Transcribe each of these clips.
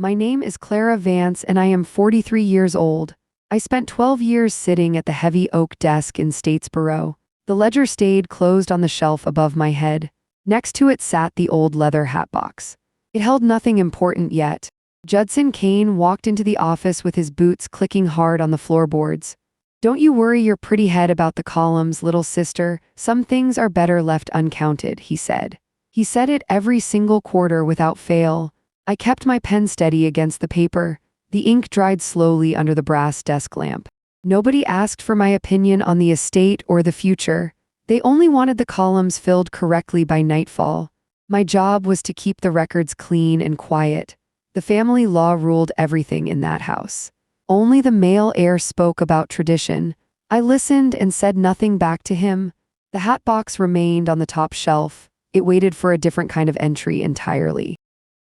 My name is Clara Vance and I am 43 years old. I spent 12 years sitting at the heavy oak desk in Statesboro. The ledger stayed closed on the shelf above my head. Next to it sat the old leather hatbox. It held nothing important yet. Judson Kane walked into the office with his boots clicking hard on the floorboards. "Don't you worry your pretty head about the columns, little sister. Some things are better left uncounted," he said. He said it every single quarter without fail. I kept my pen steady against the paper. The ink dried slowly under the brass desk lamp. Nobody asked for my opinion on the estate or the future. They only wanted the columns filled correctly by nightfall. My job was to keep the records clean and quiet. The family law ruled everything in that house. Only the male heir spoke about tradition. I listened and said nothing back to him. The hatbox remained on the top shelf. It waited for a different kind of entry entirely.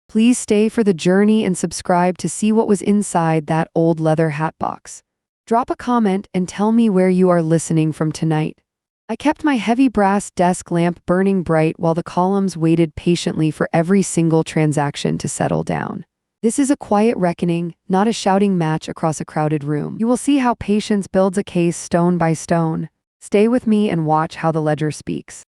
Please stay for the journey and subscribe to see what was inside that old leather hatbox. Drop a comment and tell me where you are listening from tonight. I kept my heavy brass desk lamp burning bright while the columns waited patiently for every single transaction to settle down. This is a quiet reckoning, not a shouting match across a crowded room. You will see how patience builds a case stone by stone. Stay with me and watch how the ledger speaks.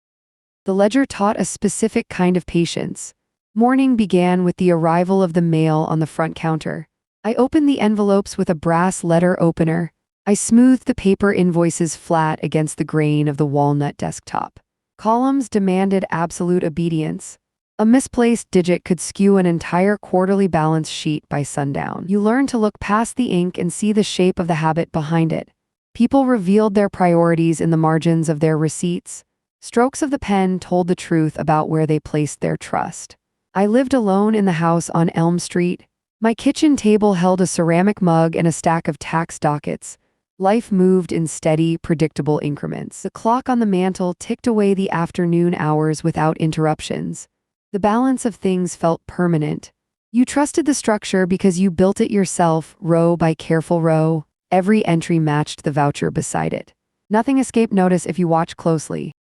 The ledger taught a specific kind of patience. Morning began with the arrival of the mail on the front counter. I opened the envelopes with a brass letter opener. I smoothed the paper invoices flat against the grain of the walnut desktop. Columns demanded absolute obedience. A misplaced digit could skew an entire quarterly balance sheet by sundown. You learn to look past the ink and see the shape of the habit behind it. People revealed their priorities in the margins of their receipts. Strokes of the pen told the truth about where they placed their trust. I lived alone in the house on Elm Street. My kitchen table held a ceramic mug and a stack of tax dockets. Life moved in steady, predictable increments. The clock on the mantel ticked away the afternoon hours without interruptions. The balance of things felt permanent. You trusted the structure because you built it yourself, row by careful row. Every entry matched the voucher beside it. Nothing escaped notice if you watched closely.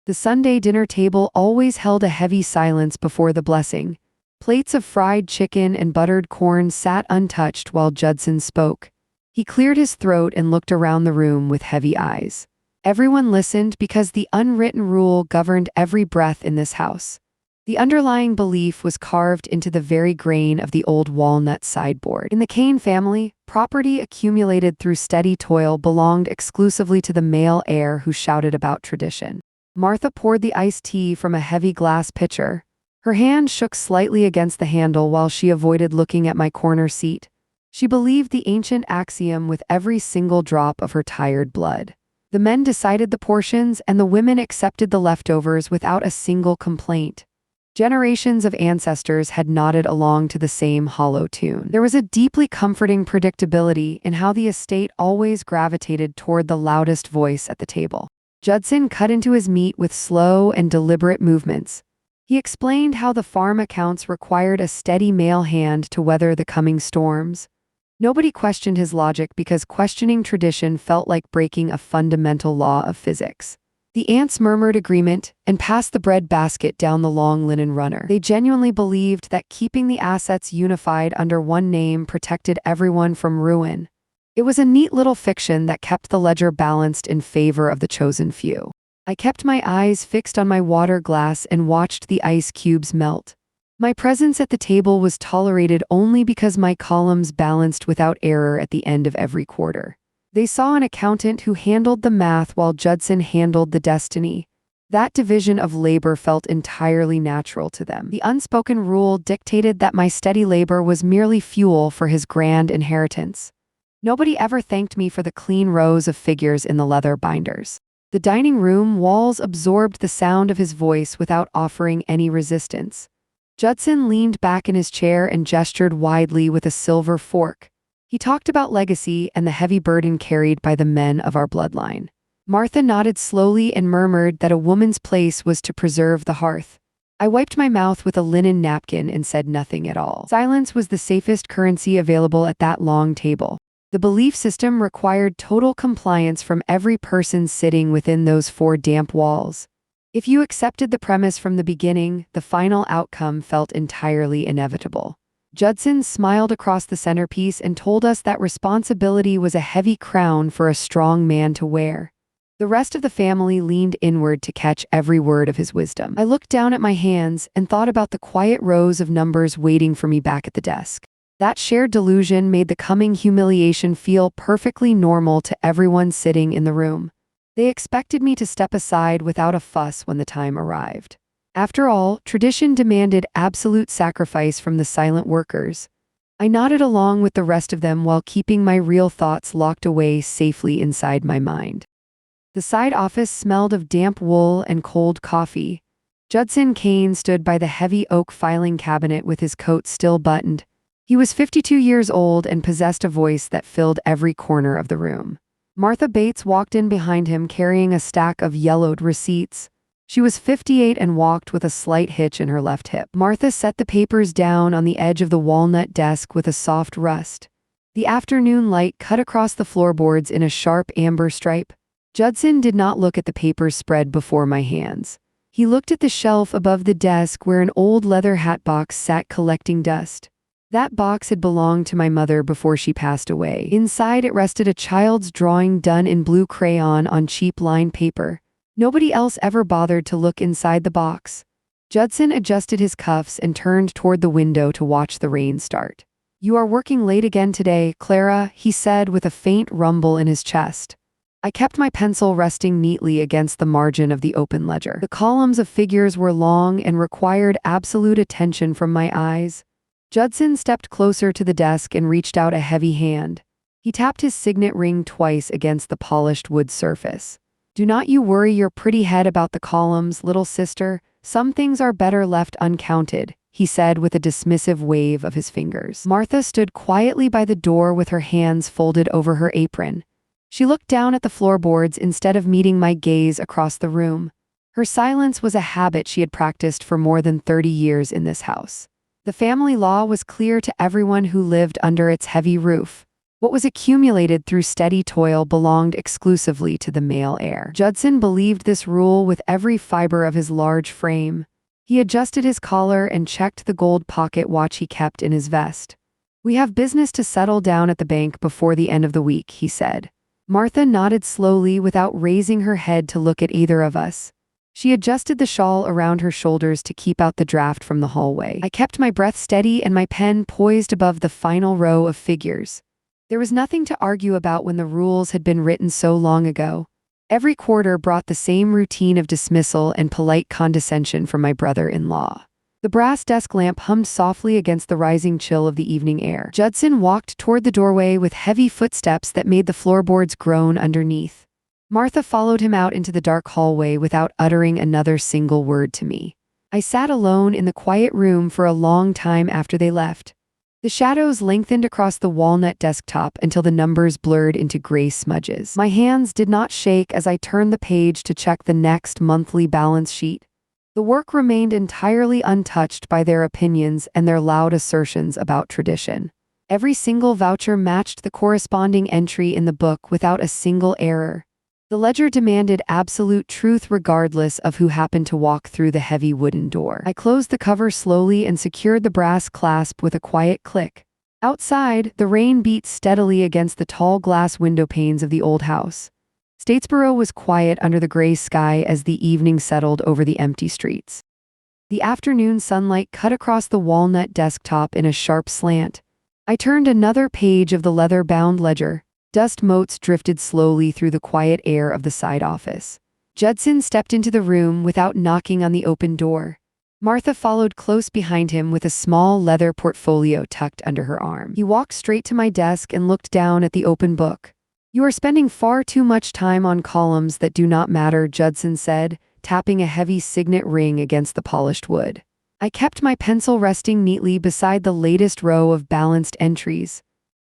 The Sunday dinner table always held a heavy silence before the blessing. Plates of fried chicken and buttered corn sat untouched while Judson spoke. He cleared his throat and looked around the room with heavy eyes. Everyone listened because the unwritten rule governed every breath in this house. The underlying belief was carved into the very grain of the old walnut sideboard. In the Kane family, property accumulated through steady toil belonged exclusively to the male heir who shouted about tradition. Martha poured the iced tea from a heavy glass pitcher. Her hand shook slightly against the handle while she avoided looking at my corner seat. She believed the ancient axiom with every single drop of her tired blood. The men decided the portions and the women accepted the leftovers without a single complaint. Generations of ancestors had nodded along to the same hollow tune. There was a deeply comforting predictability in how the estate always gravitated toward the loudest voice at the table. Judson cut into his meat with slow and deliberate movements. He explained how the farm accounts required a steady male hand to weather the coming storms. Nobody questioned his logic because questioning tradition felt like breaking a fundamental law of physics. The aunts murmured agreement and passed the bread basket down the long linen runner. They genuinely believed that keeping the assets unified under one name protected everyone from ruin. It was a neat little fiction that kept the ledger balanced in favor of the chosen few. I kept my eyes fixed on my water glass and watched the ice cubes melt. My presence at the table was tolerated only because my columns balanced without error at the end of every quarter. They saw an accountant who handled the math while Judson handled the destiny. That division of labor felt entirely natural to them. The unspoken rule dictated that my steady labor was merely fuel for his grand inheritance. Nobody ever thanked me for the clean rows of figures in the leather binders. The dining room walls absorbed the sound of his voice without offering any resistance. Judson leaned back in his chair and gestured widely with a silver fork. He talked about legacy and the heavy burden carried by the men of our bloodline. Martha nodded slowly and murmured that a woman's place was to preserve the hearth. I wiped my mouth with a linen napkin and said nothing at all. Silence was the safest currency available at that long table. The belief system required total compliance from every person sitting within those four damp walls. If you accepted the premise from the beginning, the final outcome felt entirely inevitable. Judson smiled across the centerpiece and told us that responsibility was a heavy crown for a strong man to wear. The rest of the family leaned inward to catch every word of his wisdom. I looked down at my hands and thought about the quiet rows of numbers waiting for me back at the desk. That shared delusion made the coming humiliation feel perfectly normal to everyone sitting in the room. They expected me to step aside without a fuss when the time arrived. After all, tradition demanded absolute sacrifice from the silent workers. I nodded along with the rest of them while keeping my real thoughts locked away safely inside my mind. The side office smelled of damp wool and cold coffee. Judson Kane stood by the heavy oak filing cabinet with his coat still buttoned. He was 52 years old and possessed a voice that filled every corner of the room. Martha Bates walked in behind him carrying a stack of yellowed receipts. She was 58 and walked with a slight hitch in her left hip. Martha set the papers down on the edge of the walnut desk with a soft rust. The afternoon light cut across the floorboards in a sharp amber stripe. Judson did not look at the papers spread before my hands. He looked at the shelf above the desk where an old leather hat box sat collecting dust. That box had belonged to my mother before she passed away. Inside it rested a child's drawing done in blue crayon on cheap lined paper. Nobody else ever bothered to look inside the box. Judson adjusted his cuffs and turned toward the window to watch the rain start. "You are working late again today, Clara," he said with a faint rumble in his chest. I kept my pencil resting neatly against the margin of the open ledger. The columns of figures were long and required absolute attention from my eyes. Judson stepped closer to the desk and reached out a heavy hand. He tapped his signet ring twice against the polished wood surface. "Do not you worry your pretty head about the columns, little sister. Some things are better left uncounted," he said with a dismissive wave of his fingers. Martha stood quietly by the door with her hands folded over her apron. She looked down at the floorboards instead of meeting my gaze across the room. Her silence was a habit she had practiced for more than 30 years in this house. The family law was clear to everyone who lived under its heavy roof. What was accumulated through steady toil belonged exclusively to the male heir. Judson believed this rule with every fiber of his large frame. He adjusted his collar and checked the gold pocket watch he kept in his vest. "We have business to settle down at the bank before the end of the week," he said. Martha nodded slowly without raising her head to look at either of us. She adjusted the shawl around her shoulders to keep out the draft from the hallway. I kept my breath steady and my pen poised above the final row of figures. There was nothing to argue about when the rules had been written so long ago. Every quarter brought the same routine of dismissal and polite condescension from my brother-in-law. The brass desk lamp hummed softly against the rising chill of the evening air. Judson walked toward the doorway with heavy footsteps that made the floorboards groan underneath. Martha followed him out into the dark hallway without uttering another single word to me. I sat alone in the quiet room for a long time after they left. The shadows lengthened across the walnut desktop until the numbers blurred into gray smudges. My hands did not shake as I turned the page to check the next monthly balance sheet. The work remained entirely untouched by their opinions and their loud assertions about tradition. Every single voucher matched the corresponding entry in the book without a single error. The ledger demanded absolute truth regardless of who happened to walk through the heavy wooden door. I closed the cover slowly and secured the brass clasp with a quiet click. Outside, the rain beat steadily against the tall glass window panes of the old house. Statesboro was quiet under the gray sky as the evening settled over the empty streets. The afternoon sunlight cut across the walnut desktop in a sharp slant. I turned another page of the leather-bound ledger. Dust motes drifted slowly through the quiet air of the side office. Judson stepped into the room without knocking on the open door. Martha followed close behind him with a small leather portfolio tucked under her arm. He walked straight to my desk and looked down at the open book. "You are spending far too much time on columns that do not matter," Judson said, tapping a heavy signet ring against the polished wood. I kept my pencil resting neatly beside the latest row of balanced entries.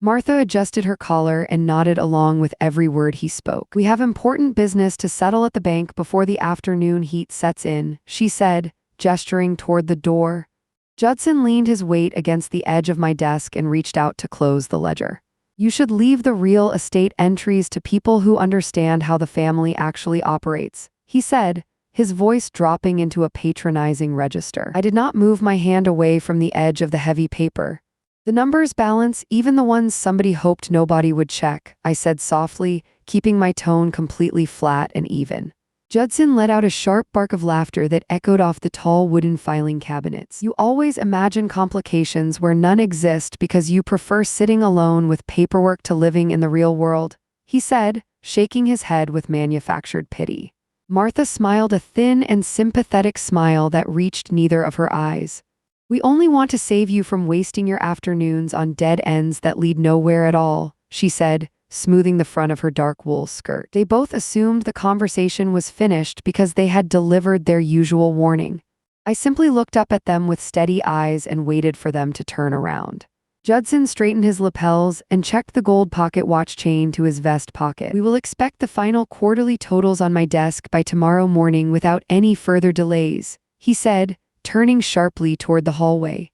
Martha adjusted her collar and nodded along with every word he spoke. "We have important business to settle at the bank before the afternoon heat sets in," she said, gesturing toward the door. Judson leaned his weight against the edge of my desk and reached out to close the ledger. "You should leave the real estate entries to people who understand how the family actually operates," he said, his voice dropping into a patronizing register. I did not move my hand away from the edge of the heavy paper. The numbers balance, even the ones somebody hoped nobody would check, I said softly, keeping my tone completely flat and even. Judson let out a sharp bark of laughter that echoed off the tall wooden filing cabinets. You always imagine complications where none exist because you prefer sitting alone with paperwork to living in the real world, he said, shaking his head with manufactured pity. Martha smiled a thin and sympathetic smile that reached neither of her eyes. We only want to save you from wasting your afternoons on dead ends that lead nowhere at all, she said, smoothing the front of her dark wool skirt. They both assumed the conversation was finished because they had delivered their usual warning. I simply looked up at them with steady eyes and waited for them to turn around. Judson straightened his lapels and checked the gold pocket watch chain to his vest pocket. We will expect the final quarterly totals on my desk by tomorrow morning without any further delays, he said, turning sharply toward the hallway.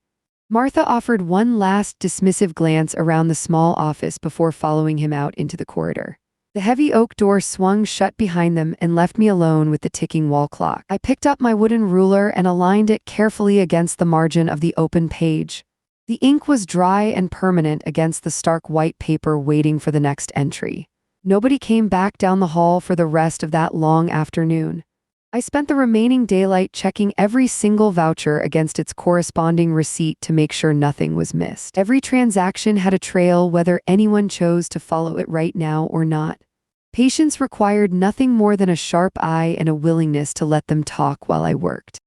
Martha offered one last dismissive glance around the small office before following him out into the corridor. The heavy oak door swung shut behind them and left me alone with the ticking wall clock. I picked up my wooden ruler and aligned it carefully against the margin of the open page. The ink was dry and permanent against the stark white paper waiting for the next entry. Nobody came back down the hall for the rest of that long afternoon. I spent the remaining daylight checking every single voucher against its corresponding receipt to make sure nothing was missed. Every transaction had a trail whether anyone chose to follow it right now or not. Patience required nothing more than a sharp eye and a willingness to let them talk while I worked.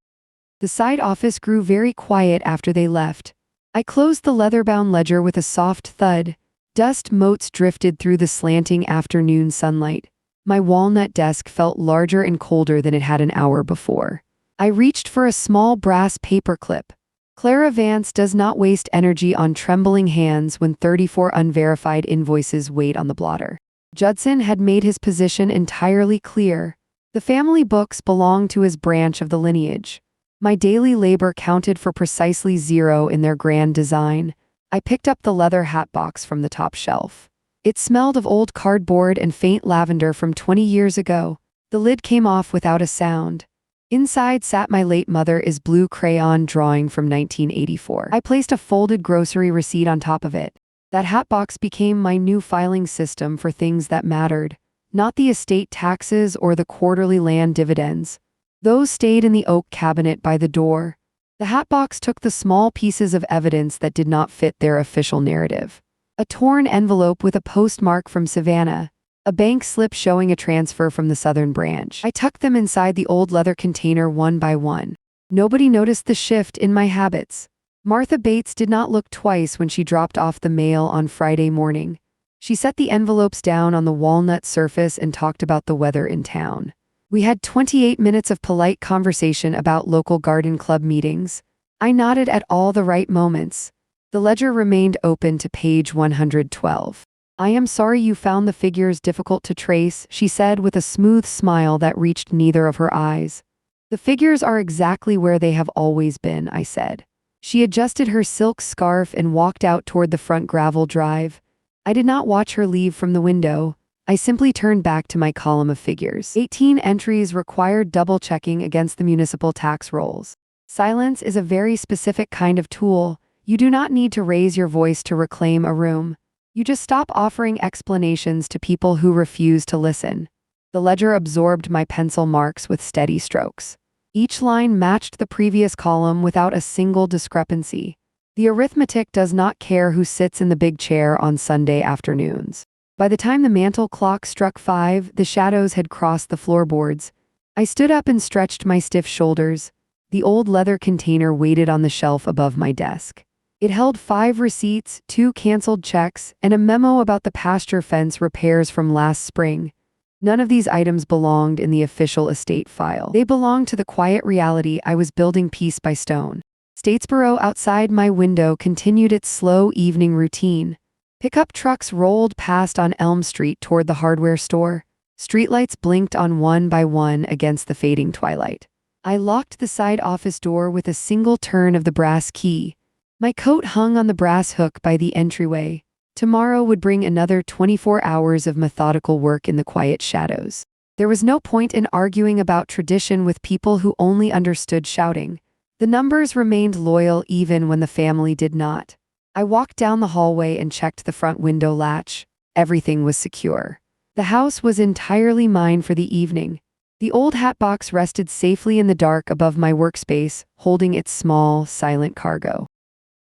The side office grew very quiet after they left. I closed the leather-bound ledger with a soft thud. Dust motes drifted through the slanting afternoon sunlight. My walnut desk felt larger and colder than it had an hour before. I reached for a small brass paperclip. Clara Vance does not waste energy on trembling hands when 34 unverified invoices wait on the blotter. Judson had made his position entirely clear. The family books belonged to his branch of the lineage. My daily labor counted for precisely 0 in their grand design. I picked up the leather hat box from the top shelf. It smelled of old cardboard and faint lavender from 20 years ago. The lid came off without a sound. Inside sat my late mother's blue crayon drawing from 1984. I placed a folded grocery receipt on top of it. That hat box became my new filing system for things that mattered, not the estate taxes or the quarterly land dividends. Those stayed in the oak cabinet by the door. The hat box took the small pieces of evidence that did not fit their official narrative. A torn envelope with a postmark from Savannah, a bank slip showing a transfer from the southern branch. I tucked them inside the old leather container one by one. Nobody noticed the shift in my habits. Martha Bates did not look twice when she dropped off the mail on Friday morning. She set the envelopes down on the walnut surface and talked about the weather in town. We had 28 minutes of polite conversation about local garden club meetings. I nodded at all the right moments. The ledger remained open to page 112. I am sorry you found the figures difficult to trace, she said with a smooth smile that reached neither of her eyes. The figures are exactly where they have always been, I said. She adjusted her silk scarf and walked out toward the front gravel drive. I did not watch her leave from the window. I simply turned back to my column of figures. 18 entries required double-checking against the municipal tax rolls. Silence is a very specific kind of tool. You do not need to raise your voice to reclaim a room. You just stop offering explanations to people who refuse to listen. The ledger absorbed my pencil marks with steady strokes. Each line matched the previous column without a single discrepancy. The arithmetic does not care who sits in the big chair on Sunday afternoons. By the time the mantel clock struck 5, the shadows had crossed the floorboards. I stood up and stretched my stiff shoulders. The old leather container waited on the shelf above my desk. It held 5 receipts, 2 canceled checks, and a memo about the pasture fence repairs from last spring. None of these items belonged in the official estate file. They belonged to the quiet reality I was building piece by stone. Statesboro outside my window continued its slow evening routine. Pickup trucks rolled past on Elm Street toward the hardware store. Streetlights blinked on one by one against the fading twilight. I locked the side office door with a single turn of the brass key. My coat hung on the brass hook by the entryway. Tomorrow would bring another 24 hours of methodical work in the quiet shadows. There was no point in arguing about tradition with people who only understood shouting. The numbers remained loyal even when the family did not. I walked down the hallway and checked the front window latch. Everything was secure. The house was entirely mine for the evening. The old hatbox rested safely in the dark above my workspace, holding its small, silent cargo.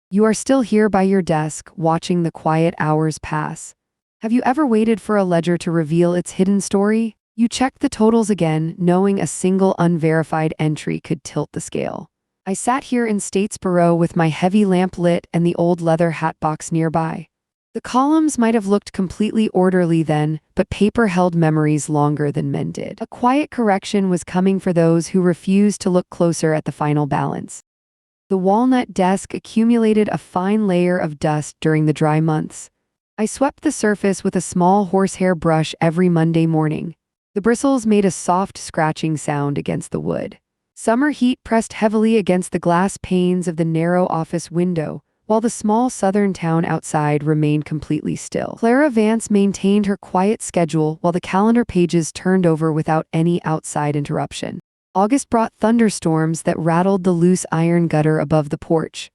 You are still here by your desk, watching the quiet hours pass. Have you ever waited for a ledger to reveal its hidden story? You checked the totals again, knowing a single unverified entry could tilt the scale. I sat here in Statesboro with my heavy lamp lit and the old leather hatbox nearby. The columns might have looked completely orderly then, but paper held memories longer than men did. A quiet correction was coming for those who refused to look closer at the final balance. The walnut desk accumulated a fine layer of dust during the dry months. I swept the surface with a small horsehair brush every Monday morning. The bristles made a soft scratching sound against the wood. Summer heat pressed heavily against the glass panes of the narrow office window, while the small southern town outside remained completely still. Clara Vance maintained her quiet schedule while the calendar pages turned over without any outside interruption. August brought thunderstorms that rattled the loose iron gutter above the porch.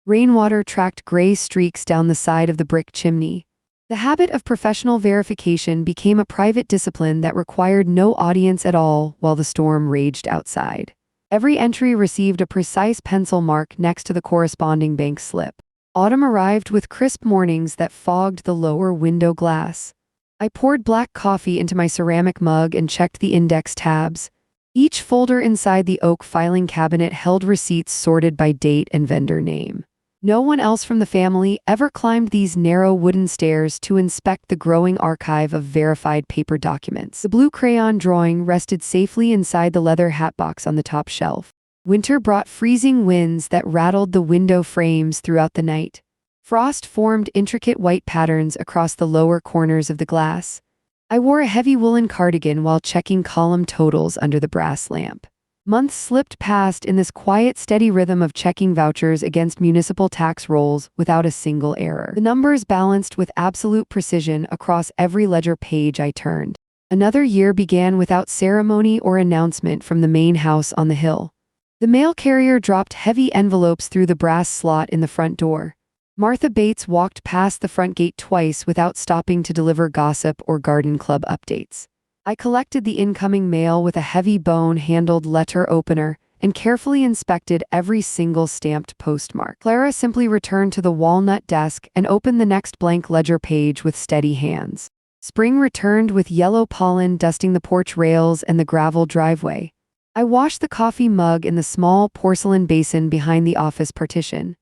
Rainwater tracked gray streaks down the side of the brick chimney. The habit of professional verification became a private discipline that required no audience at all while the storm raged outside. Every entry received a precise pencil mark next to the corresponding bank slip. Autumn arrived with crisp mornings that fogged the lower window glass. I poured black coffee into my ceramic mug and checked the index tabs. Each folder inside the oak filing cabinet held receipts sorted by date and vendor name. No one else from the family ever climbed these narrow wooden stairs to inspect the growing archive of verified paper documents. The blue crayon drawing rested safely inside the leather hatbox on the top shelf. Winter brought freezing winds that rattled the window frames throughout the night. Frost formed intricate white patterns across the lower corners of the glass. I wore a heavy woolen cardigan while checking column totals under the brass lamp. Months slipped past in this quiet, steady rhythm of checking vouchers against municipal tax rolls without a single error. The numbers balanced with absolute precision across every ledger page I turned. Another year began without ceremony or announcement from the main house on the hill. The mail carrier dropped heavy envelopes through the brass slot in the front door. Martha Bates walked past the front gate twice without stopping to deliver gossip or garden club updates. I collected the incoming mail with a heavy bone-handled letter opener and carefully inspected every single stamped postmark. Clara simply returned to the walnut desk and opened the next blank ledger page with steady hands. Spring returned with yellow pollen dusting the porch rails and the gravel driveway. I washed the coffee mug in the small porcelain basin behind the office partition.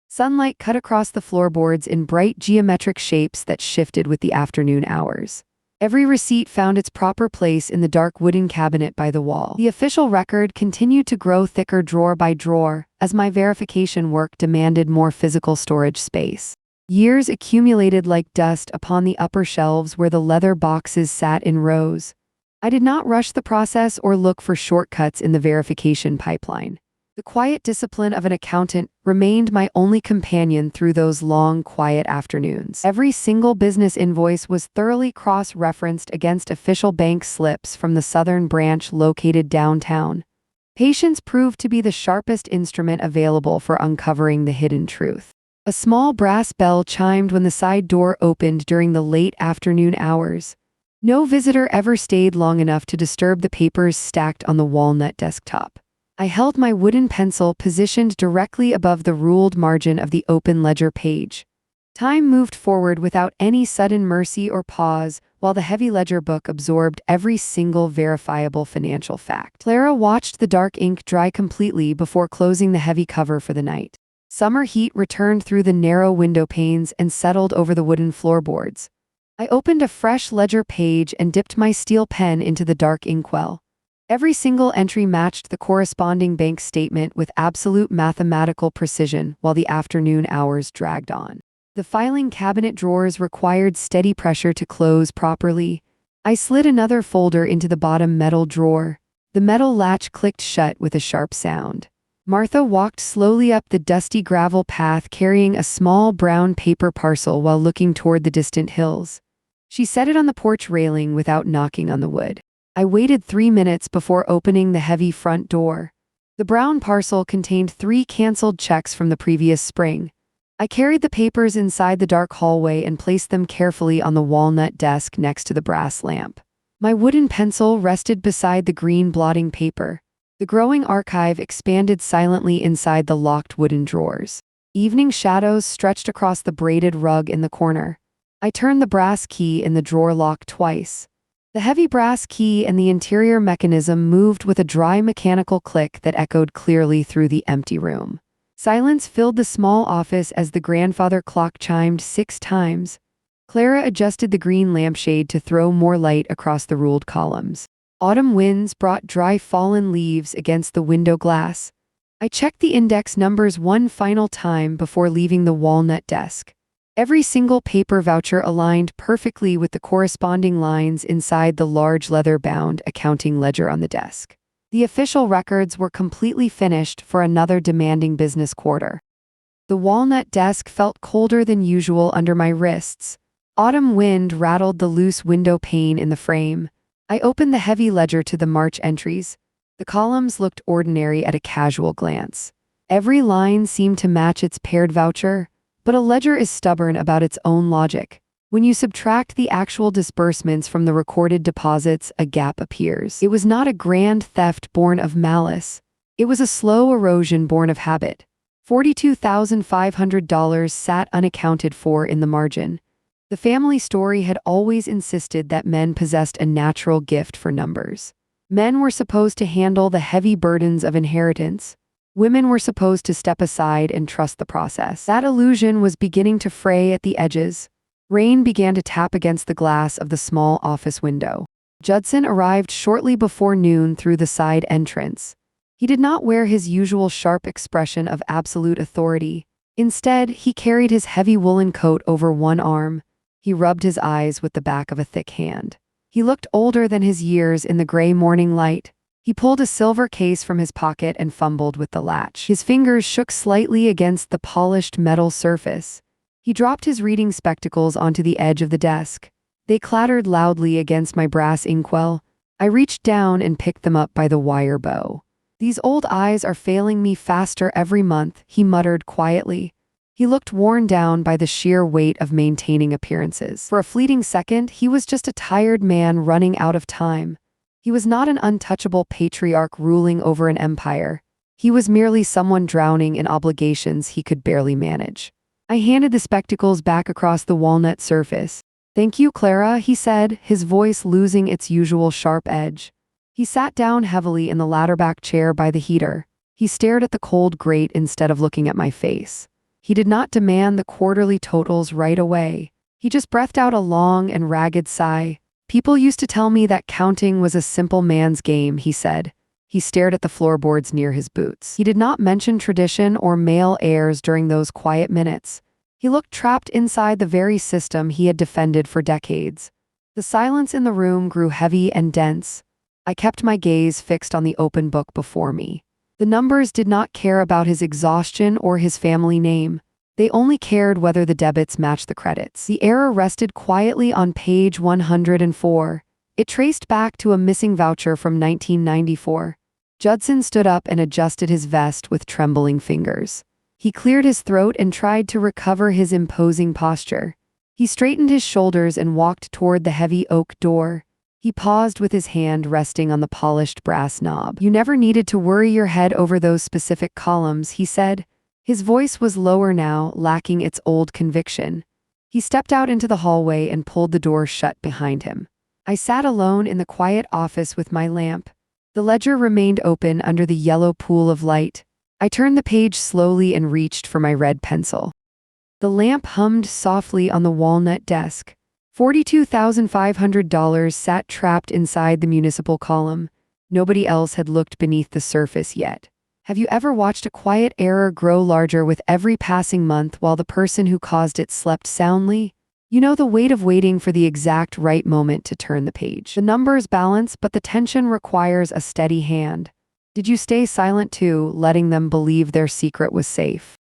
Sunlight cut across the floorboards in bright geometric shapes that shifted with the afternoon hours. Every receipt found its proper place in the dark wooden cabinet by the wall. The official record continued to grow thicker drawer by drawer as my verification work demanded more physical storage space. Years accumulated like dust upon the upper shelves where the leather boxes sat in rows. I did not rush the process or look for shortcuts in the verification pipeline. The quiet discipline of an accountant remained my only companion through those long, quiet afternoons. Every single business invoice was thoroughly cross-referenced against official bank slips from the southern branch located downtown. Patience proved to be the sharpest instrument available for uncovering the hidden truth. A small brass bell chimed when the side door opened during the late afternoon hours. No visitor ever stayed long enough to disturb the papers stacked on the walnut desktop. I held my wooden pencil positioned directly above the ruled margin of the open ledger page. Time moved forward without any sudden mercy or pause, while the heavy ledger book absorbed every single verifiable financial fact. Clara watched the dark ink dry completely before closing the heavy cover for the night. Summer heat returned through the narrow window panes and settled over the wooden floorboards. I opened a fresh ledger page and dipped my steel pen into the dark inkwell. Every single entry matched the corresponding bank statement with absolute mathematical precision while the afternoon hours dragged on. The filing cabinet drawers required steady pressure to close properly. I slid another folder into the bottom metal drawer. The metal latch clicked shut with a sharp sound. Martha walked slowly up the dusty gravel path carrying a small brown paper parcel while looking toward the distant hills. She set it on the porch railing without knocking on the wood. I waited 3 minutes before opening the heavy front door. The brown parcel contained 3 canceled checks from the previous spring. I carried the papers inside the dark hallway and placed them carefully on the walnut desk next to the brass lamp. My wooden pencil rested beside the green blotting paper. The growing archive expanded silently inside the locked wooden drawers. Evening shadows stretched across the braided rug in the corner. I turned the brass key in the drawer lock twice. The heavy brass key and the interior mechanism moved with a dry mechanical click that echoed clearly through the empty room. Silence filled the small office as the grandfather clock chimed 6 times. Clara adjusted the green lampshade to throw more light across the ruled columns. Autumn winds brought dry fallen leaves against the window glass. I checked the index numbers one final time before leaving the walnut desk. Every single paper voucher aligned perfectly with the corresponding lines inside the large leather-bound accounting ledger on the desk. The official records were completely finished for another demanding business quarter. The walnut desk felt colder than usual under my wrists. Autumn wind rattled the loose window pane in the frame. I opened the heavy ledger to the March entries. The columns looked ordinary at a casual glance. Every line seemed to match its paired voucher, but a ledger is stubborn about its own logic. When you subtract the actual disbursements from the recorded deposits, a gap appears. It was not a grand theft born of malice. It was a slow erosion born of habit. $42,500 sat unaccounted for in the margin. The family story had always insisted that men possessed a natural gift for numbers. Men were supposed to handle the heavy burdens of inheritance. Women were supposed to step aside and trust the process. That illusion was beginning to fray at the edges. Rain began to tap against the glass of the small office window. Judson arrived shortly before noon through the side entrance. He did not wear his usual sharp expression of absolute authority. Instead, he carried his heavy woolen coat over one arm. He rubbed his eyes with the back of a thick hand. He looked older than his years in the gray morning light. He pulled a silver case from his pocket and fumbled with the latch. His fingers shook slightly against the polished metal surface. He dropped his reading spectacles onto the edge of the desk. They clattered loudly against my brass inkwell. I reached down and picked them up by the wire bow. "These old eyes are failing me faster every month," he muttered quietly. He looked worn down by the sheer weight of maintaining appearances. For a fleeting second, he was just a tired man running out of time. He was not an untouchable patriarch ruling over an empire. He was merely someone drowning in obligations he could barely manage. I handed the spectacles back across the walnut surface. "Thank you, Clara," he said, his voice losing its usual sharp edge. He sat down heavily in the ladderback chair by the heater. He stared at the cold grate instead of looking at my face. He did not demand the quarterly totals right away. He just breathed out a long and ragged sigh. "People used to tell me that counting was a simple man's game," he said. He stared at the floorboards near his boots. He did not mention tradition or male heirs during those quiet minutes. He looked trapped inside the very system he had defended for decades. The silence in the room grew heavy and dense. I kept my gaze fixed on the open book before me. The numbers did not care about his exhaustion or his family name. They only cared whether the debits matched the credits. The error rested quietly on page 104. It traced back to a missing voucher from 1994. Judson stood up and adjusted his vest with trembling fingers. He cleared his throat and tried to recover his imposing posture. He straightened his shoulders and walked toward the heavy oak door. He paused with his hand resting on the polished brass knob. "You never needed to worry your head over those specific columns," he said. His voice was lower now, lacking its old conviction. He stepped out into the hallway and pulled the door shut behind him. I sat alone in the quiet office with my lamp. The ledger remained open under the yellow pool of light. I turned the page slowly and reached for my red pencil. The lamp hummed softly on the walnut desk. $42,500 sat trapped inside the municipal column. Nobody else had looked beneath the surface yet. Have you ever watched a quiet error grow larger with every passing month while the person who caused it slept soundly? You know the weight of waiting for the exact right moment to turn the page. The numbers balance, but the tension requires a steady hand. Did you stay silent too, letting them believe their secret was safe?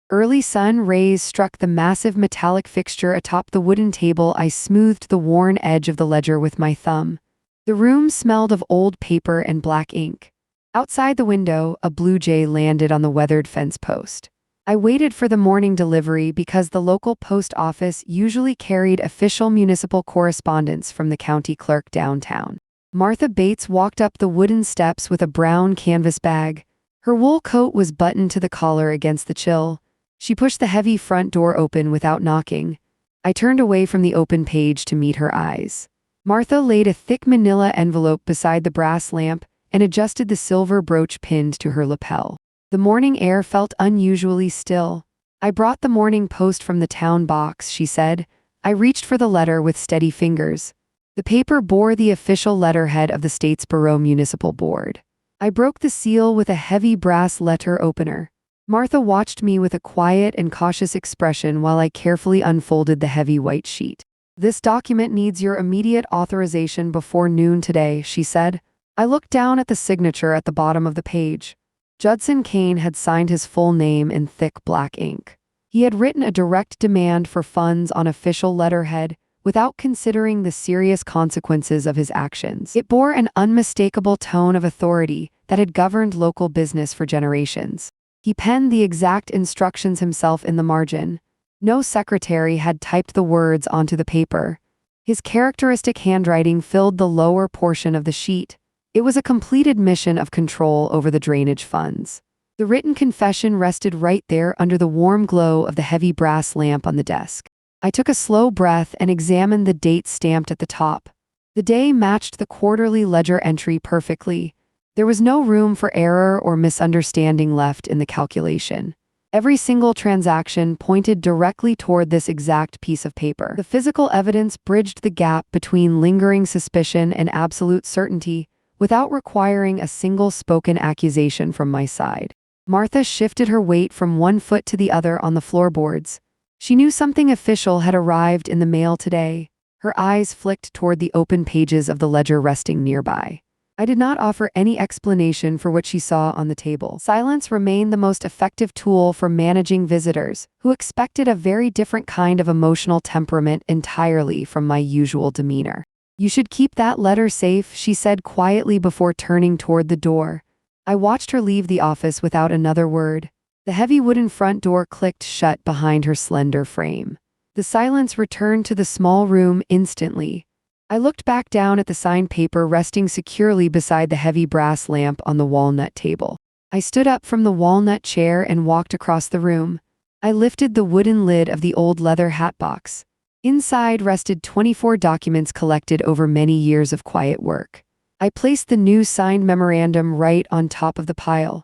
Early sun rays struck the massive metallic fixture atop the wooden table. I smoothed the worn edge of the ledger with my thumb. The room smelled of old paper and black ink. Outside the window, a blue jay landed on the weathered fence post. I waited for the morning delivery because the local post office usually carried official municipal correspondence from the county clerk downtown. Martha Bates walked up the wooden steps with a brown canvas bag. Her wool coat was buttoned to the collar against the chill. She pushed the heavy front door open without knocking. I turned away from the open page to meet her eyes. Martha laid a thick manila envelope beside the brass lamp and adjusted the silver brooch pinned to her lapel. The morning air felt unusually still. "I brought the Morning Post from the town box," she said. I reached for the letter with steady fingers. The paper bore the official letterhead of the Statesboro Municipal Board. I broke the seal with a heavy brass letter opener. Martha watched me with a quiet and cautious expression while I carefully unfolded the heavy white sheet. "This document needs your immediate authorization before noon today," she said. I looked down at the signature at the bottom of the page. Judson Kane had signed his full name in thick black ink. He had written a direct demand for funds on official letterhead without considering the serious consequences of his actions. It bore an unmistakable tone of authority that had governed local business for generations. He penned the exact instructions himself in the margin. No secretary had typed the words onto the paper. His characteristic handwriting filled the lower portion of the sheet. It was a complete admission of control over the drainage funds. The written confession rested right there under the warm glow of the heavy brass lamp on the desk. I took a slow breath and examined the date stamped at the top. The day matched the quarterly ledger entry perfectly. There was no room for error or misunderstanding left in the calculation. Every single transaction pointed directly toward this exact piece of paper. The physical evidence bridged the gap between lingering suspicion and absolute certainty, without requiring a single spoken accusation from my side. Martha shifted her weight from one foot to the other on the floorboards. She knew something official had arrived in the mail today. Her eyes flicked toward the open pages of the ledger resting nearby. I did not offer any explanation for what she saw on the table. Silence remained the most effective tool for managing visitors, who expected a very different kind of emotional temperament entirely from my usual demeanor. "You should keep that letter safe," she said quietly before turning toward the door. I watched her leave the office without another word. The heavy wooden front door clicked shut behind her slender frame. The silence returned to the small room instantly. I looked back down at the signed paper resting securely beside the heavy brass lamp on the walnut table. I stood up from the walnut chair and walked across the room. I lifted the wooden lid of the old leather hat box. Inside rested 24 documents collected over many years of quiet work. I placed the new signed memorandum right on top of the pile.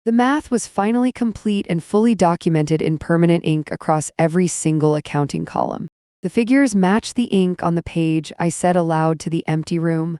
The math was finally complete and fully documented in permanent ink across every single accounting column. The figures matched the ink on the page, I said aloud to the empty room.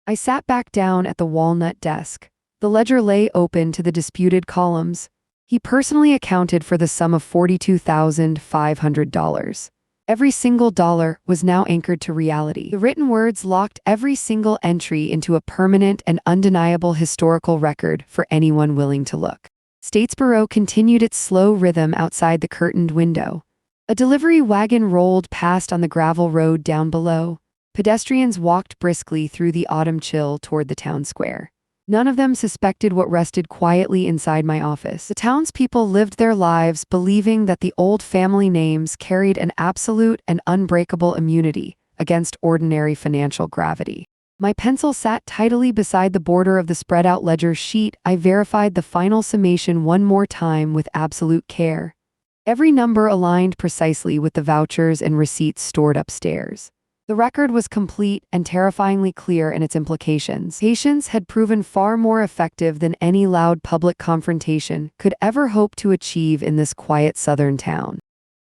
I sat back down at the walnut desk. The ledger lay open to the disputed columns. He personally accounted for the sum of $42,500. Every single dollar was now anchored to reality. The written words locked every single entry into a permanent and undeniable historical record for anyone willing to look. Statesboro continued its slow rhythm outside the curtained window. A delivery wagon rolled past on the gravel road down below. Pedestrians walked briskly through the autumn chill toward the town square. None of them suspected what rested quietly inside my office. The townspeople lived their lives believing that the old family names carried an absolute and unbreakable immunity against ordinary financial gravity. My pencil sat tidily beside the border of the spread-out ledger sheet. I verified the final summation one more time with absolute care. Every number aligned precisely with the vouchers and receipts stored upstairs. The record was complete and terrifyingly clear in its implications. Patience had proven far more effective than any loud public confrontation could ever hope to achieve in this quiet southern town.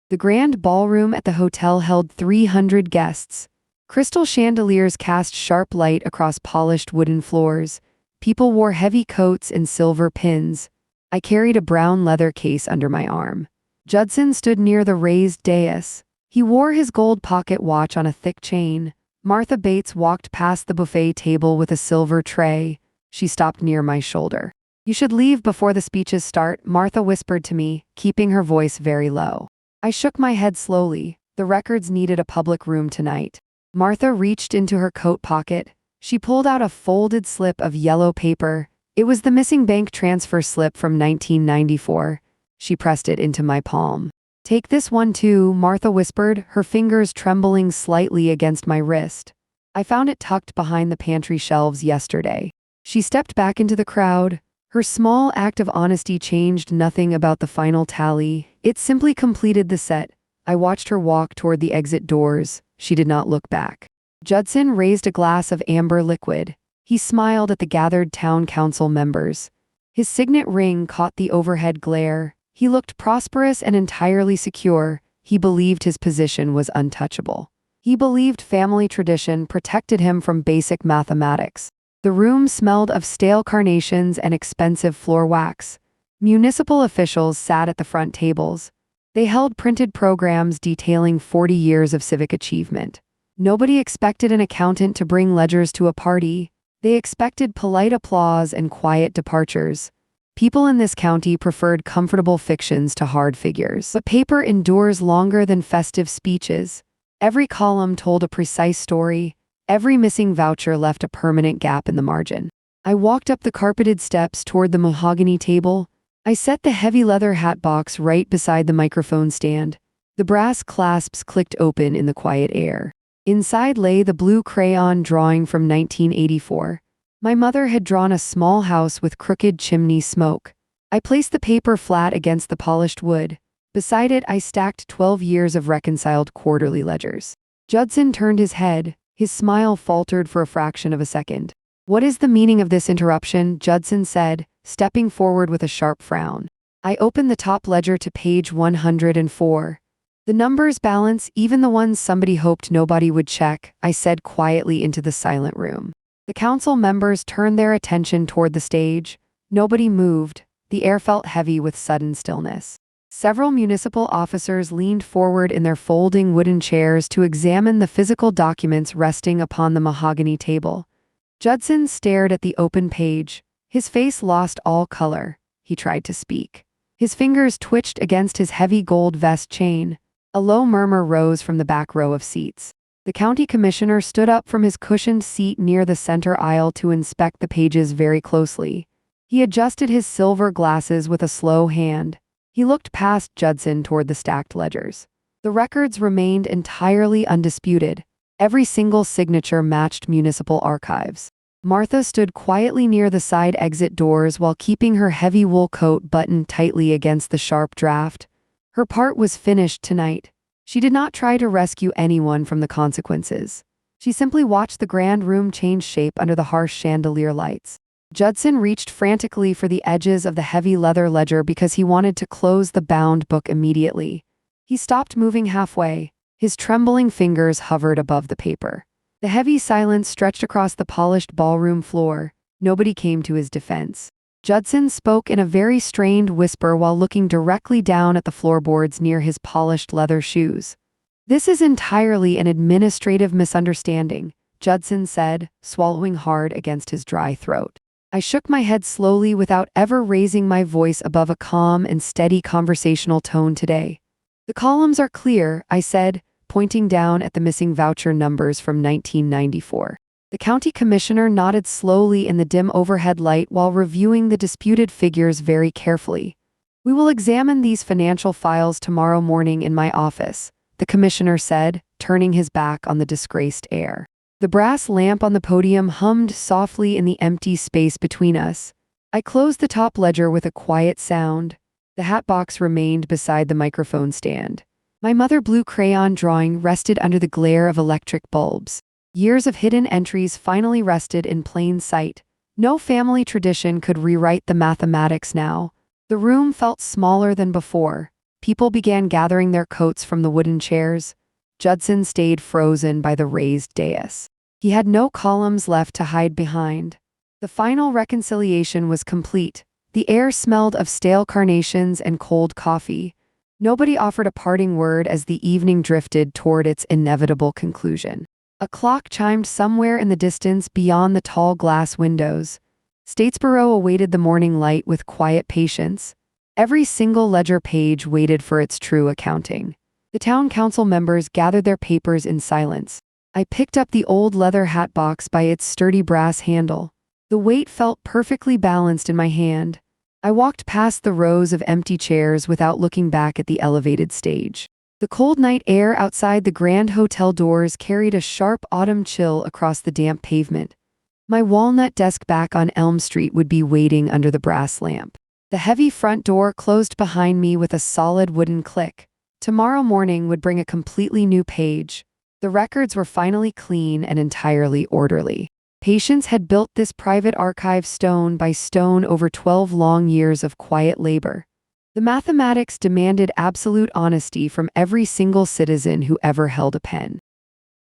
The grand ballroom at the hotel held 300 guests. Crystal chandeliers cast sharp light across polished wooden floors. People wore heavy coats and silver pins. I carried a brown leather case under my arm. Judson stood near the raised dais. He wore his gold pocket watch on a thick chain. Martha Bates walked past the buffet table with a silver tray. She stopped near my shoulder. "You should leave before the speeches start," Martha whispered to me, keeping her voice very low. I shook my head slowly. The records needed a public room tonight. Martha reached into her coat pocket. She pulled out a folded slip of yellow paper. It was the missing bank transfer slip from 1994. She pressed it into my palm. Take this one too, Martha whispered, her fingers trembling slightly against my wrist. I found it tucked behind the pantry shelves yesterday. She stepped back into the crowd. Her small act of honesty changed nothing about the final tally. It simply completed the set. I watched her walk toward the exit doors. She did not look back. Judson raised a glass of amber liquid. He smiled at the gathered town council members. His signet ring caught the overhead glare. He looked prosperous and entirely secure. He believed his position was untouchable. He believed family tradition protected him from basic mathematics. The room smelled of stale carnations and expensive floor wax. Municipal officials sat at the front tables. They held printed programs detailing 40 years of civic achievement. Nobody expected an accountant to bring ledgers to a party. They expected polite applause and quiet departures. People in this county preferred comfortable fictions to hard figures. But paper endures longer than festive speeches. Every column told a precise story. Every missing voucher left a permanent gap in the margin. I walked up the carpeted steps toward the mahogany table. I set the heavy leather hat box right beside the microphone stand. The brass clasps clicked open in the quiet air. Inside lay the blue crayon drawing from 1984. My mother had drawn a small house with crooked chimney smoke. I placed the paper flat against the polished wood. Beside it, I stacked 12 years of reconciled quarterly ledgers. Judson turned his head. His smile faltered for a fraction of a second. "What is the meaning of this interruption?" Judson said, stepping forward with a sharp frown. I opened the top ledger to page 104. "The numbers balance, even the ones somebody hoped nobody would check," I said quietly into the silent room. The council members turned their attention toward the stage. Nobody moved. The air felt heavy with sudden stillness. Several municipal officers leaned forward in their folding wooden chairs to examine the physical documents resting upon the mahogany table. Judson stared at the open page. His face lost all color. He tried to speak. His fingers twitched against his heavy gold vest chain. A low murmur rose from the back row of seats. The county commissioner stood up from his cushioned seat near the center aisle to inspect the pages very closely. He adjusted his silver glasses with a slow hand. He looked past Judson toward the stacked ledgers. The records remained entirely undisputed. Every single signature matched municipal archives. Martha stood quietly near the side exit doors while keeping her heavy wool coat buttoned tightly against the sharp draft. Her part was finished tonight. She did not try to rescue anyone from the consequences. She simply watched the grand room change shape under the harsh chandelier lights. Judson reached frantically for the edges of the heavy leather ledger because he wanted to close the bound book immediately. He stopped moving halfway. His trembling fingers hovered above the paper. The heavy silence stretched across the polished ballroom floor. Nobody came to his defense. Judson spoke in a very strained whisper while looking directly down at the floorboards near his polished leather shoes. "This is entirely an administrative misunderstanding," Judson said, swallowing hard against his dry throat. I shook my head slowly without ever raising my voice above a calm and steady conversational tone today. "The columns are clear," I said, pointing down at the missing voucher numbers from 1994. The county commissioner nodded slowly in the dim overhead light while reviewing the disputed figures very carefully. "We will examine these financial files tomorrow morning in my office," the commissioner said, turning his back on the disgraced heir. The brass lamp on the podium hummed softly in the empty space between us. I closed the top ledger with a quiet sound. The hat box remained beside the microphone stand. My mother blue crayon drawing rested under the glare of electric bulbs. Years of hidden entries finally rested in plain sight. No family tradition could rewrite the mathematics now. The room felt smaller than before. People began gathering their coats from the wooden chairs. Judson stayed frozen by the raised dais. He had no columns left to hide behind. The final reconciliation was complete. The air smelled of stale carnations and cold coffee. Nobody offered a parting word as the evening drifted toward its inevitable conclusion. A clock chimed somewhere in the distance beyond the tall glass windows. Statesboro awaited the morning light with quiet patience. Every single ledger page waited for its true accounting. The town council members gathered their papers in silence. I picked up the old leather hat box by its sturdy brass handle. The weight felt perfectly balanced in my hand. I walked past the rows of empty chairs without looking back at the elevated stage. The cold night air outside the Grand Hotel doors carried a sharp autumn chill across the damp pavement. My walnut desk back on Elm Street would be waiting under the brass lamp. The heavy front door closed behind me with a solid wooden click. Tomorrow morning would bring a completely new page. The records were finally clean and entirely orderly. Patience had built this private archive stone by stone over 12 long years of quiet labor. The mathematics demanded absolute honesty from every single citizen who ever held a pen.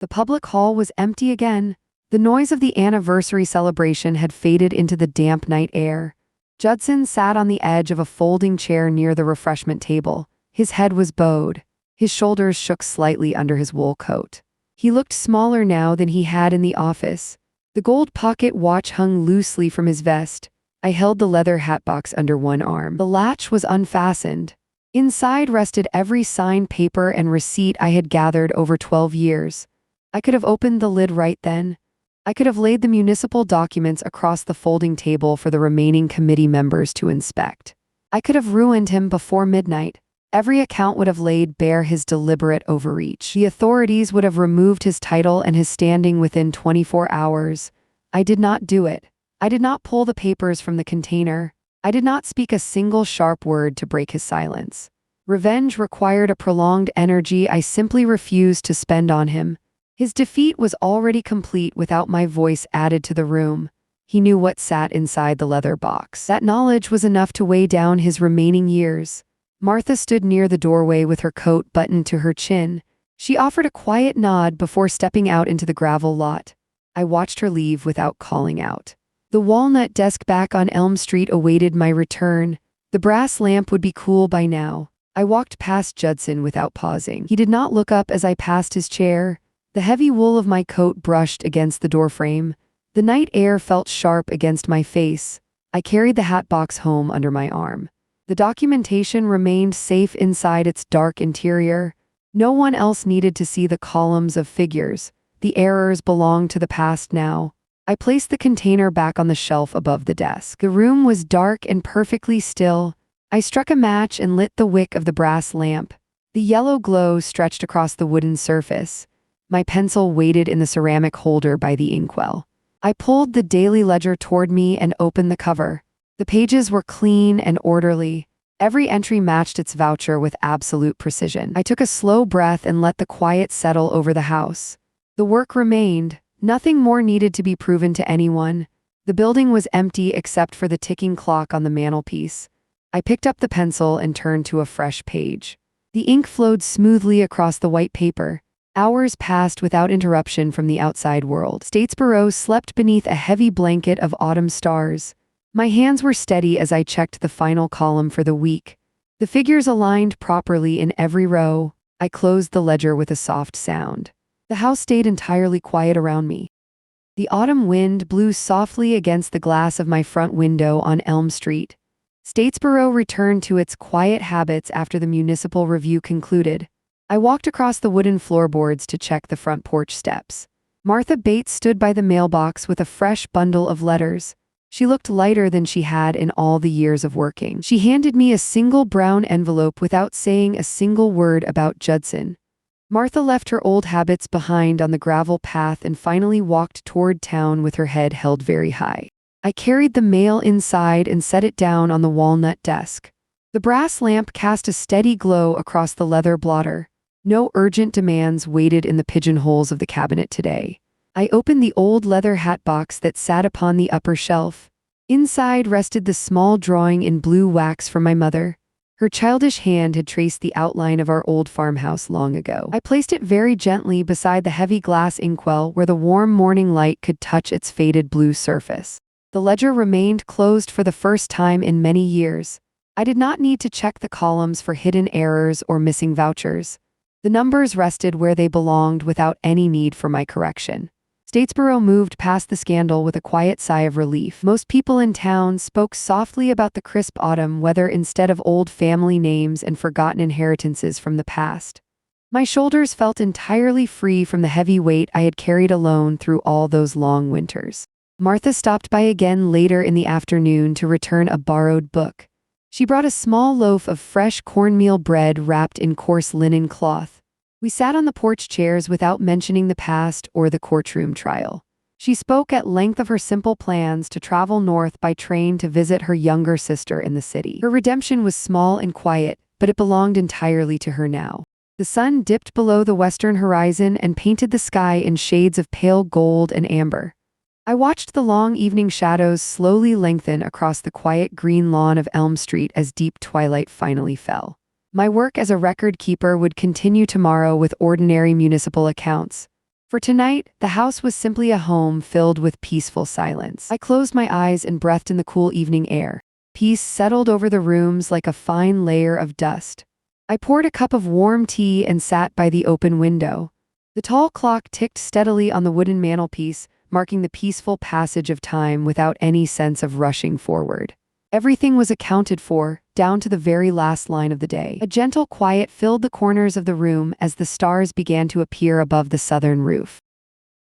The public hall was empty again. The noise of the anniversary celebration had faded into the damp night air. Judson sat on the edge of a folding chair near the refreshment table. His head was bowed. His shoulders shook slightly under his wool coat. He looked smaller now than he had in the office. The gold pocket watch hung loosely from his vest. I held the leather hatbox under one arm. The latch was unfastened. Inside rested every signed paper and receipt I had gathered over 12 years. I could have opened the lid right then. I could have laid the municipal documents across the folding table for the remaining committee members to inspect. I could have ruined him before midnight. Every account would have laid bare his deliberate overreach. The authorities would have removed his title and his standing within 24 hours. I did not do it. I did not pull the papers from the container. I did not speak a single sharp word to break his silence. Revenge required a prolonged energy I simply refused to spend on him. His defeat was already complete without my voice added to the room. He knew what sat inside the leather box. That knowledge was enough to weigh down his remaining years. Martha stood near the doorway with her coat buttoned to her chin. She offered a quiet nod before stepping out into the gravel lot. I watched her leave without calling out. The walnut desk back on Elm Street awaited my return. The brass lamp would be cool by now. I walked past Judson without pausing. He did not look up as I passed his chair. The heavy wool of my coat brushed against the doorframe. The night air felt sharp against my face. I carried the hatbox home under my arm. The documentation remained safe inside its dark interior. No one else needed to see the columns of figures. The errors belonged to the past now. I placed the container back on the shelf above the desk. The room was dark and perfectly still. I struck a match and lit the wick of the brass lamp. The yellow glow stretched across the wooden surface. My pencil waited in the ceramic holder by the inkwell. I pulled the daily ledger toward me and opened the cover. The pages were clean and orderly. Every entry matched its voucher with absolute precision. I took a slow breath and let the quiet settle over the house. The work remained. Nothing more needed to be proven to anyone. The building was empty except for the ticking clock on the mantelpiece. I picked up the pencil and turned to a fresh page. The ink flowed smoothly across the white paper. Hours passed without interruption from the outside world. Statesboro slept beneath a heavy blanket of autumn stars. My hands were steady as I checked the final column for the week. The figures aligned properly in every row. I closed the ledger with a soft sound. The house stayed entirely quiet around me. The autumn wind blew softly against the glass of my front window on Elm Street. Statesboro returned to its quiet habits after the municipal review concluded. I walked across the wooden floorboards to check the front porch steps. Martha Bates stood by the mailbox with a fresh bundle of letters. She looked lighter than she had in all the years of working. She handed me a single brown envelope without saying a single word about Judson. Martha left her old habits behind on the gravel path and finally walked toward town with her head held very high. I carried the mail inside and set it down on the walnut desk. The brass lamp cast a steady glow across the leather blotter. No urgent demands waited in the pigeonholes of the cabinet today. I opened the old leather hatbox that sat upon the upper shelf. Inside rested the small drawing in blue wax from my mother. Her childish hand had traced the outline of our old farmhouse long ago. I placed it very gently beside the heavy glass inkwell where the warm morning light could touch its faded blue surface. The ledger remained closed for the first time in many years. I did not need to check the columns for hidden errors or missing vouchers. The numbers rested where they belonged without any need for my correction. Statesboro moved past the scandal with a quiet sigh of relief. Most people in town spoke softly about the crisp autumn weather instead of old family names and forgotten inheritances from the past. My shoulders felt entirely free from the heavy weight I had carried alone through all those long winters. Martha stopped by again later in the afternoon to return a borrowed book. She brought a small loaf of fresh cornmeal bread wrapped in coarse linen cloth. We sat on the porch chairs without mentioning the past or the courtroom trial. She spoke at length of her simple plans to travel north by train to visit her younger sister in the city. Her redemption was small and quiet, but it belonged entirely to her now. The sun dipped below the western horizon and painted the sky in shades of pale gold and amber. I watched the long evening shadows slowly lengthen across the quiet green lawn of Elm Street as deep twilight finally fell. My work as a record keeper would continue tomorrow with ordinary municipal accounts. For tonight, the house was simply a home filled with peaceful silence. I closed my eyes and breathed in the cool evening air. Peace settled over the rooms like a fine layer of dust. I poured a cup of warm tea and sat by the open window. The tall clock ticked steadily on the wooden mantelpiece, marking the peaceful passage of time without any sense of rushing forward. Everything was accounted for, down to the very last line of the day. A gentle quiet filled the corners of the room as the stars began to appear above the southern roof.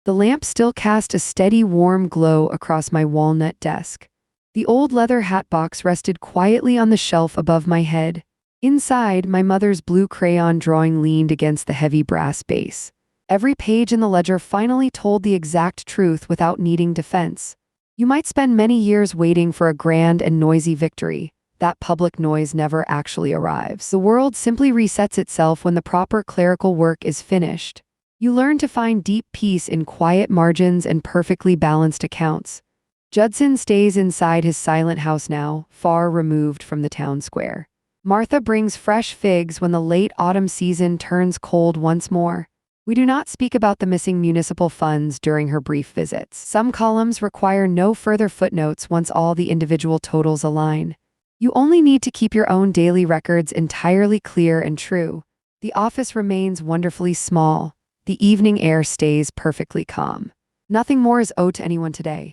The lamp still cast a steady warm glow across my walnut desk. The old leather hatbox rested quietly on the shelf above my head. Inside, my mother's blue crayon drawing leaned against the heavy brass base. Every page in the ledger finally told the exact truth without needing defense. You might spend many years waiting for a grand and noisy victory. That public noise never actually arrives. The world simply resets itself when the proper clerical work is finished. You learn to find deep peace in quiet margins and perfectly balanced accounts. Judson stays inside his silent house now, far removed from the town square. Martha brings fresh figs when the late autumn season turns cold once more. We do not speak about the missing municipal funds during her brief visits. Some columns require no further footnotes once all the individual totals align. You only need to keep your own daily records entirely clear and true. The office remains wonderfully small. The evening air stays perfectly calm. Nothing more is owed to anyone today.